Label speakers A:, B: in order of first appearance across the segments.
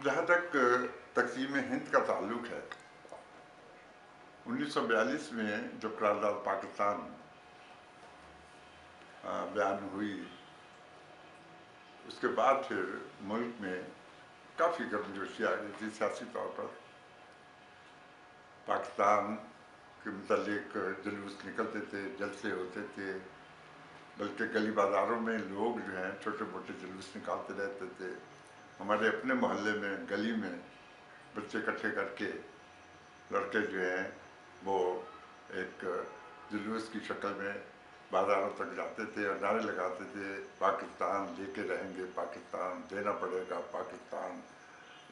A: जहाँ तक तक़सीम हिंद का ताल्लुक़ है, 1942 में जो करारदाद पाकिस्तान बयान हुई, उसके बाद फिर मुल्क में काफ़ी गर्मजोशी आ गई थी सियासी तौर पर। पाकिस्तान के मुतालिक जुलूस निकलते थे, जलसे होते थे, बल्कि गली बाज़ारों में लोग जो हैं छोटे मोटे जुलूस निकालते रहते थे। हमारे अपने मोहल्ले में, गली में बच्चे इकट्ठे करके लड़के जो हैं वो एक जुलूस की शक्ल में बाज़ारों तक जाते थे और नारे लगाते थे, पाकिस्तान लेके रहेंगे, पाकिस्तान देना पड़ेगा, पाकिस्तान।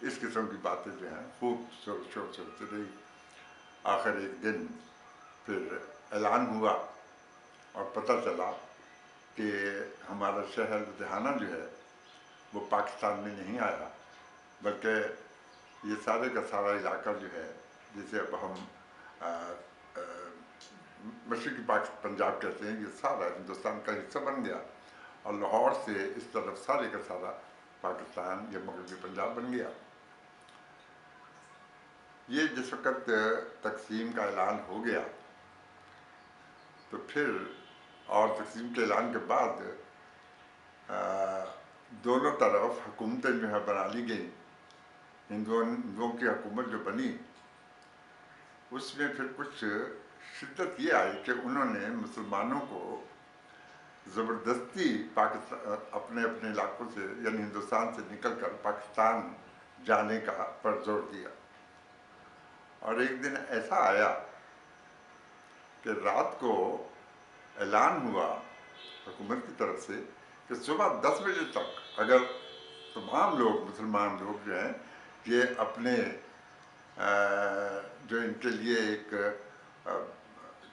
A: इस किस्म की बातें जो हैं खूब शोर शोर से होती रही। आखिर एक दिन फिर ऐलान हुआ और पता चला कि हमारा शहर लुधियाना जो है वो पाकिस्तान में नहीं आया, बल्कि ये सारे का सारा इलाका जो है, जिसे अब हम मशरक़ी पंजाब कहते हैं, ये सारा हिंदुस्तान का हिस्सा बन गया और लाहौर से इस तरफ सारे का सारा पाकिस्तान या मगरबी पंजाब बन गया। ये जिस वक़्त तक़सीम का ऐलान हो गया तो फिर और तक़सीम के ऐलान के बाद दोनों तरफ हुकूमतें जो है बना ली गई। हिंदुओं की हुकूमत जो बनी उसमें फिर कुछ शिद्दत ये आई कि उन्होंने मुसलमानों को ज़बरदस्ती पाकिस्तान अपने अपने इलाकों से यानी हिंदुस्तान से निकलकर पाकिस्तान जाने का पर जोर दिया। और एक दिन ऐसा आया कि रात को ऐलान हुआ हुकूमत की तरफ से कि सुबह 10 बजे तक अगर तमाम लोग, मुसलमान लोग जो हैं, ये अपने जो इनके लिए एक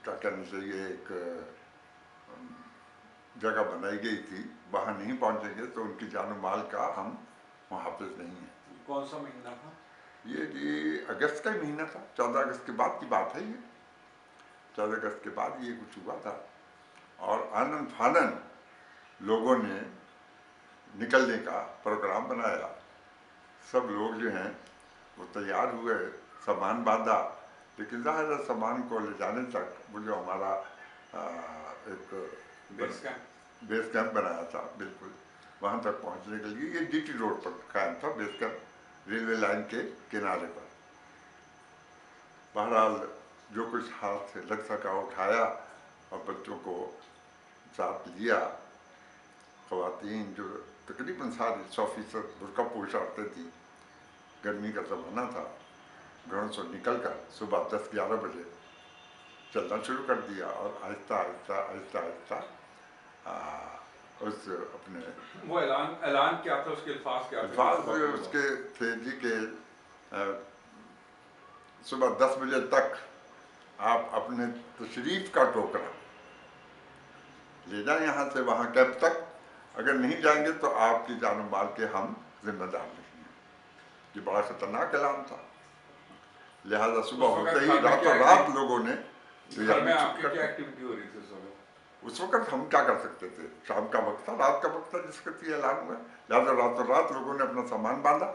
A: क्या कहना चाहिए, एक जगह बनाई गई थी, वहाँ नहीं पहुँचेंगे तो उनकी जान माल का हम मुहाफ़िज़ नहीं हैं।
B: कौन सा महीना था?
A: ये जी अगस्त का ही महीना था, 14 अगस्त के बाद की बात है। ये 14 अगस्त के बाद ये कुछ हुआ था और आनन फानन लोगों ने निकलने का प्रोग्राम बनाया। सब लोग जो हैं वो तैयार हुए, सामान बांधा, लेकिन ज़ाहिर है सामान को ले जाने तक वो जो हमारा एक बेस कैंप बनाया था, बिल्कुल वहाँ तक पहुँचने के लिए ये जीटी रोड पर कायम था बेस कैंप, रेलवे लाइन के किनारे पर। बहरहाल जो कुछ हाथ से लग सका उठाया और बच्चों को साथ लिया। ख़वातीन जो तकरीबन सारी 100% बुर्का पोश औरतें थी, गर्मी का ज़माना था, घरों से निकल कर सुबह 10-11 बजे चलना शुरू कर दिया और आहिस्ता आहिस्ता आहिस्ता आहिस्ता उस अपने
B: वो ऐलान क्या था, उसके अल्फाज क्या थे?
A: अल्फाज उसके थे जी के सुबह 10 बजे तक आप अपने तशरीफ़ का टोकरा ले जाएं यहाँ से वहाँ कैंप तक, अगर नहीं जाएंगे तो आपकी जान माल के हम जिम्मेदार नहीं हैं। ये बड़ा ख़तरनाक ऐलान था। लिहाजा सुबह होते ही रातों रात लोगों ने
B: घर में आपकी क्या एक्टिविटी हो रही थी
A: उस वक़्त हम क्या कर सकते थे? शाम का वक्त था, रात का वक्त था जिस वक्त ये ऐलान हुआ। लिहाजा रातों रात लोगों ने अपना सामान बांधा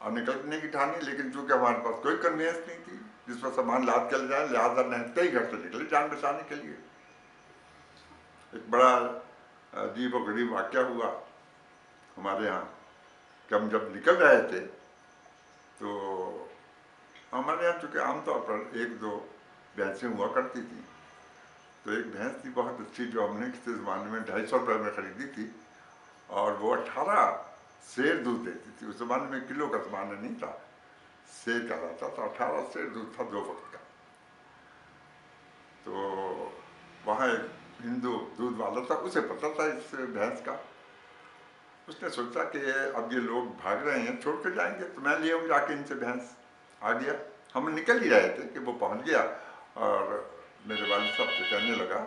A: और निकलने की ठानी, लेकिन चूँकि हमारे पास कोई कन्वीनियंस नहीं थी जिस पर सामान लाद कर ले जाए, लिहाजा नहते ही घर से निकले जान बचाने के लिए। एक बड़ा अजीब और गरीब वाक़या हुआ हमारे यहाँ कि हम जब निकल रहे थे तो हमारे यहाँ चूँकि आमतौर पर 1-2 भैंसें हुआ करती थी, तो एक भैंस थी बहुत अच्छी जो हमने किसी ज़माने में 250 रुपये में ख़रीदी थी और वो 18 सेर दूध देती थी। उस ज़माने में किलो का ज़माना नहीं था, सेर का रहता था, 18 सेर दूध था 2 वक्त का। तो वहाँ एक हिंदू दूध वाला था, उसे पता था इस भैंस का। उसने सोचा कि अब ये लोग भाग रहे हैं, छोड़ कर जाएंगे तो मैं ले आऊँ जाके इनसे भैंस। आ गया, हम निकल ही रहे थे कि वो पहुँच गया और मेरे वालिद साहब से कहने लगा